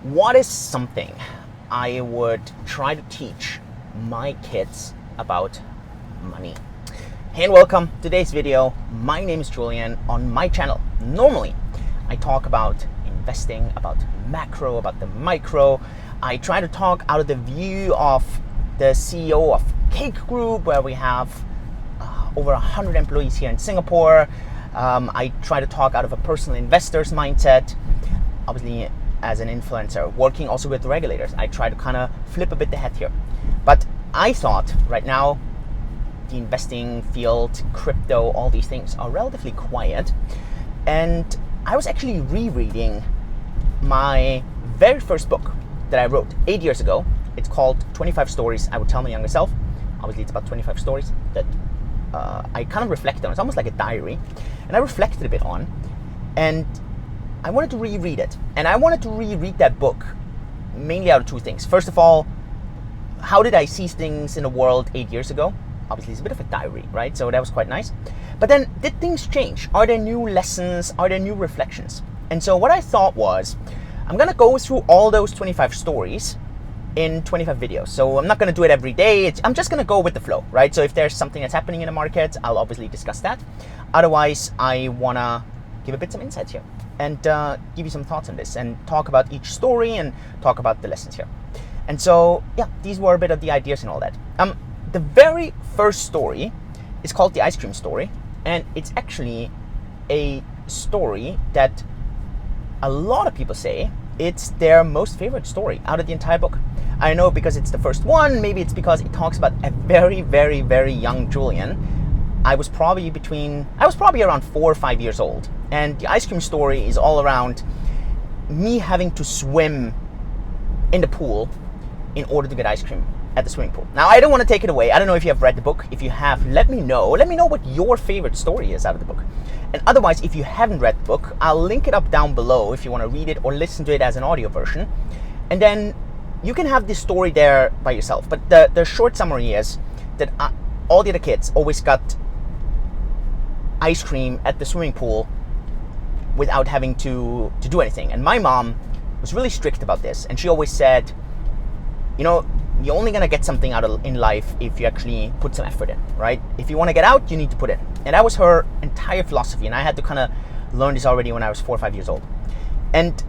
What is something I would try to teach my kids about money? Hey and welcome to today's video. My name is Julian. On my channel, normally I talk about investing, about macro, about the micro. I try to talk out of the view of the CEO of Cake Group, where we have over 100 employees here in Singapore. I try to talk out of a personal investor's mindset. Obviously, as an influencer, working also with regulators, I try to kind of flip a bit the head here. But I thought right now, the investing field, crypto, all these things are relatively quiet. And I was actually rereading my very first book that I wrote 8 years ago. It's called 25 Stories I Would Tell My Younger Self. Obviously, it's about 25 stories that I kind of reflected on. It's almost like a diary. And I reflected a bit on. And I wanted to reread it. And I wanted to reread that book mainly out of two things. First of all, how did I see things in the world 8 years ago? Obviously, it's a bit of a diary, right? So that was quite nice. But then, did things change? Are there new lessons? Are there new reflections? And so what I thought was, I'm going to go through all those 25 stories in 25 videos. So I'm not going to do it every day. I'm just going to go with the flow, right? So if there's something that's happening in the market, I'll obviously discuss that. Otherwise, I want to give a bit some insights here and give you some thoughts on this and talk about each story and talk about the lessons here. And so, yeah, these were a bit of the ideas and all that. The very first story is called The Ice Cream Story, and it's actually a story that a lot of people say it's their most favorite story out of the entire book. I know because it's the first one, maybe it's because it talks about a very, very, very young Julian. I was probably around 4 or 5 years old. And the ice cream story is all around me having to swim in the pool in order to get ice cream at the swimming pool. Now, I don't want to take it away. I don't know if you have read the book. If you have, let me know. Let me know what your favorite story is out of the book. And otherwise, if you haven't read the book, I'll link it up down below if you want to read it or listen to it as an audio version. And then you can have this story there by yourself. But the short summary is that all the other kids always got ice cream at the swimming pool without having to do anything. And my mom was really strict about this. And she always said, you know, you're only going to get something out in life if you actually put some effort in, right? If you want to get out, you need to put in. And that was her entire philosophy. And I had to kind of learn this already when I was 4 or 5 years old. And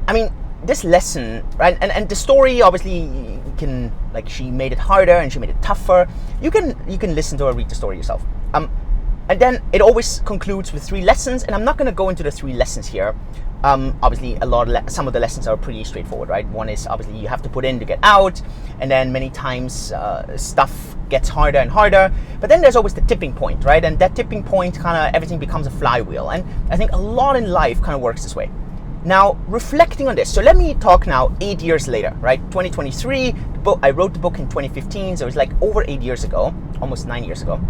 I mean, this lesson, right? And the story, obviously, you can, like, she made it harder and she made it tougher. You can listen to her read the story yourself. And then it always concludes with 3 lessons, and I'm not going to go into the 3 lessons here. Obviously, some of the lessons are pretty straightforward, right? One is obviously you have to put in to get out, and then many times stuff gets harder and harder. But then there's always the tipping point, right? And that tipping point, kind of everything becomes a flywheel. And I think a lot in life kind of works this way. Now, reflecting on this, so let me talk now 8 years later, right? 2023, I wrote the book in 2015, so it's like over 8 years ago, almost 9 years ago.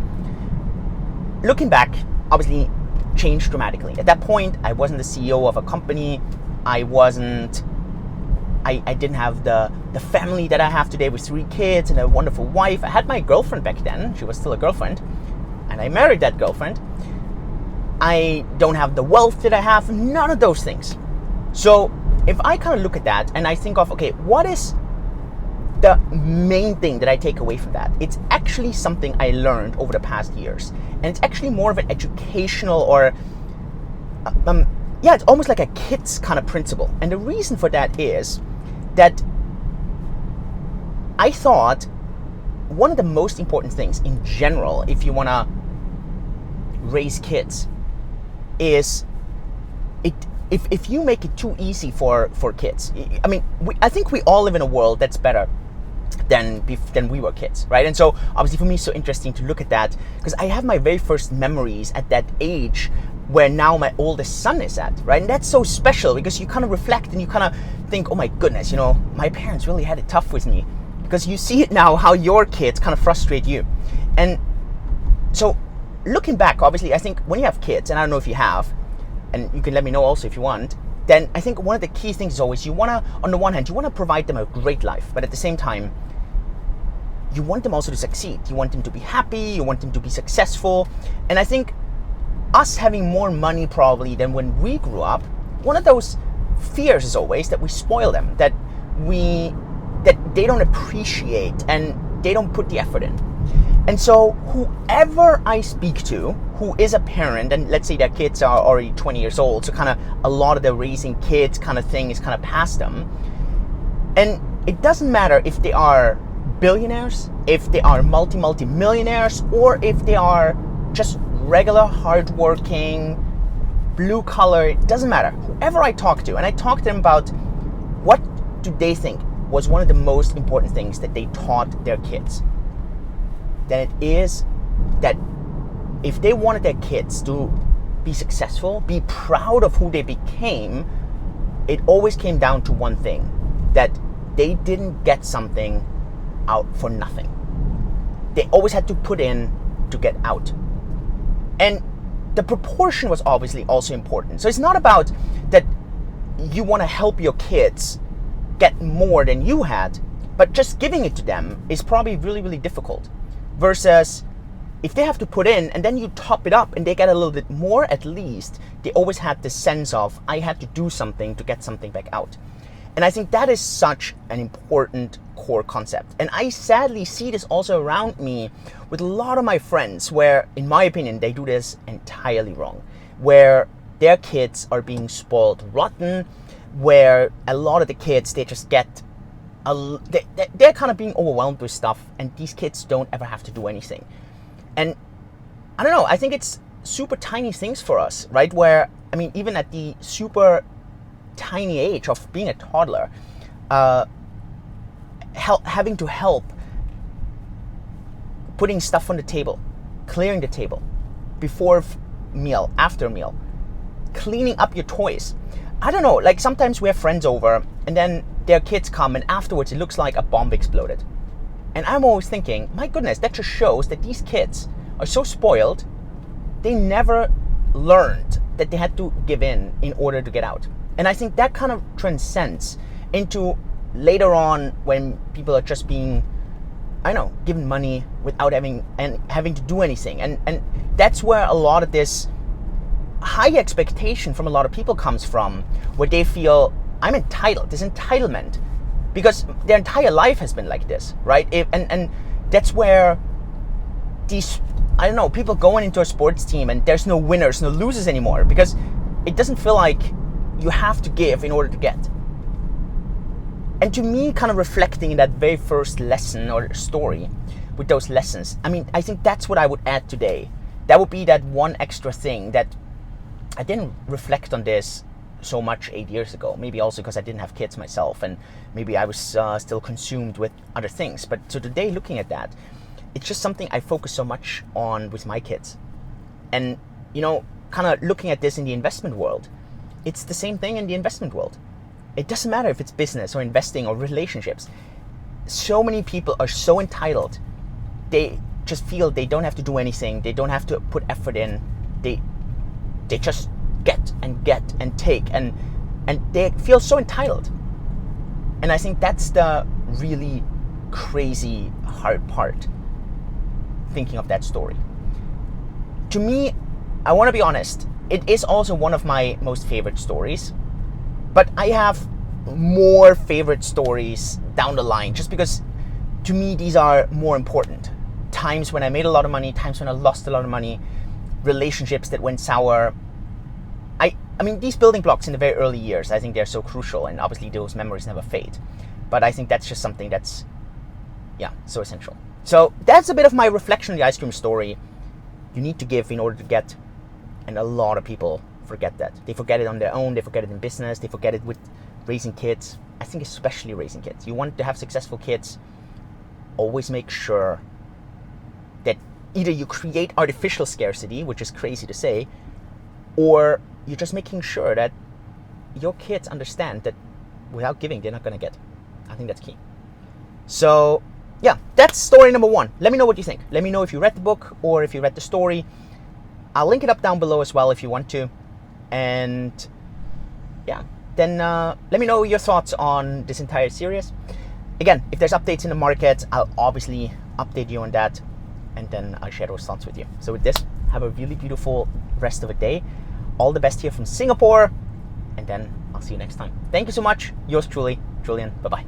Looking back, obviously changed dramatically. At that point, I wasn't the CEO of a company. I didn't have the family that I have today with 3 kids and a wonderful wife. I had my girlfriend back then. She was still a girlfriend. And I married that girlfriend. I don't have the wealth that I have. None of those things. So if I kind of look at that and I think of, okay, what is the main thing that I take away from that? It's actually something I learned over the past years. And it's actually more of an educational or, it's almost like a kid's kind of principle. And the reason for that is that I thought one of the most important things in general, if you want to raise kids, is if you make it too easy for kids. I mean, I think we all live in a world that's better than we were kids, right? And so obviously for me it's so interesting to look at that because I have my very first memories at that age where now my oldest son is at, right? And that's so special because you kind of reflect and you kind of think, oh my goodness, you know, my parents really had it tough with me, because you see it now how your kids kind of frustrate you. And so looking back, obviously I think when you have kids, and I don't know if you have, and you can let me know also if you want, then I think one of the key things is always you want to, on the one hand, you want to provide them a great life, but at the same time, you want them also to succeed. You want them to be happy, you want them to be successful. And I think us having more money probably than when we grew up, one of those fears is always that we spoil them, that they don't appreciate and they don't put the effort in. And so whoever I speak to who is a parent, and let's say their kids are already 20 years old, so kind of a lot of the raising kids kind of thing is kind of past them. And it doesn't matter if they are billionaires, if they are multi-millionaires, or if they are just regular, hardworking, blue collar, it doesn't matter. Whoever I talk to, and I talk to them about what do they think was one of the most important things that they taught their kids, then it is that if they wanted their kids to be successful, be proud of who they became, it always came down to one thing, that they didn't get something out for nothing. They always had to put in to get out. And the proportion was obviously also important. So it's not about that you want to help your kids get more than you had, but just giving it to them is probably really, really difficult. Versus if they have to put in and then you top it up and they get a little bit more, at least they always had this sense of, I had to do something to get something back out. And I think that is such an important core concept. And I sadly see this also around me with a lot of my friends where, in my opinion, they do this entirely wrong. Where their kids are being spoiled rotten, where a lot of the kids, they just get, they're kind of being overwhelmed with stuff, and these kids don't ever have to do anything. And I don't know, I think it's super tiny things for us, right? Where, I mean, even at the super tiny age of being a toddler, having to help putting stuff on the table, clearing the table, before meal, after meal, cleaning up your toys. I don't know, like sometimes we have friends over and then their kids come and afterwards it looks like a bomb exploded. And I'm always thinking, my goodness, that just shows that these kids are so spoiled, they never learned that they had to give in order to get out. And I think that kind of transcends into later on when people are just being, I don't know, given money without having to do anything. And that's where a lot of this high expectation from a lot of people comes from, where they feel, I'm entitled, this entitlement, because their entire life has been like this, right? And that's where these, I don't know, people going into a sports team and there's no winners, no losers anymore, because it doesn't feel like you have to give in order to get. And to me, kind of reflecting in that very first lesson or story with those lessons, I mean, I think that's what I would add today. That would be that one extra thing that I didn't reflect on this so much 8 years ago. Maybe also because I didn't have kids myself, and maybe I was still consumed with other things. But so today, looking at that, it's just something I focus so much on with my kids. And, you know, kind of looking at this in the investment world, it's the same thing in the investment world. It doesn't matter if it's business or investing or relationships. So many people are so entitled. They just feel they don't have to do anything. They don't have to put effort in. They just get and take, and they feel so entitled. And I think that's the really crazy hard part, thinking of that story. To me, I want to be honest, it is also one of my most favorite stories, but I have more favorite stories down the line, just because to me these are more important. Times when I made a lot of money, times when I lost a lot of money, relationships that went sour. I mean, these building blocks in the very early years, I think they're so crucial, and obviously those memories never fade. But I think that's just something that's, so essential. So that's a bit of my reflection on the ice cream story. You need to give in order to get, and a lot of people forget that. They forget it on their own, they forget it in business, they forget it with raising kids. I think especially raising kids. You want to have successful kids, always make sure that either you create artificial scarcity, which is crazy to say, or you're just making sure that your kids understand that without giving, they're not going to get. I think that's key. So, that's story number one. Let me know what you think. Let me know if you read the book or if you read the story. I'll link it up down below as well if you want to. And then let me know your thoughts on this entire series. Again, if there's updates in the market, I'll obviously update you on that, and then I'll share those thoughts with you. So with this, have a really beautiful rest of the day. All the best here from Singapore, and then I'll see you next time. Thank you so much. Yours truly, Julian. Bye-bye.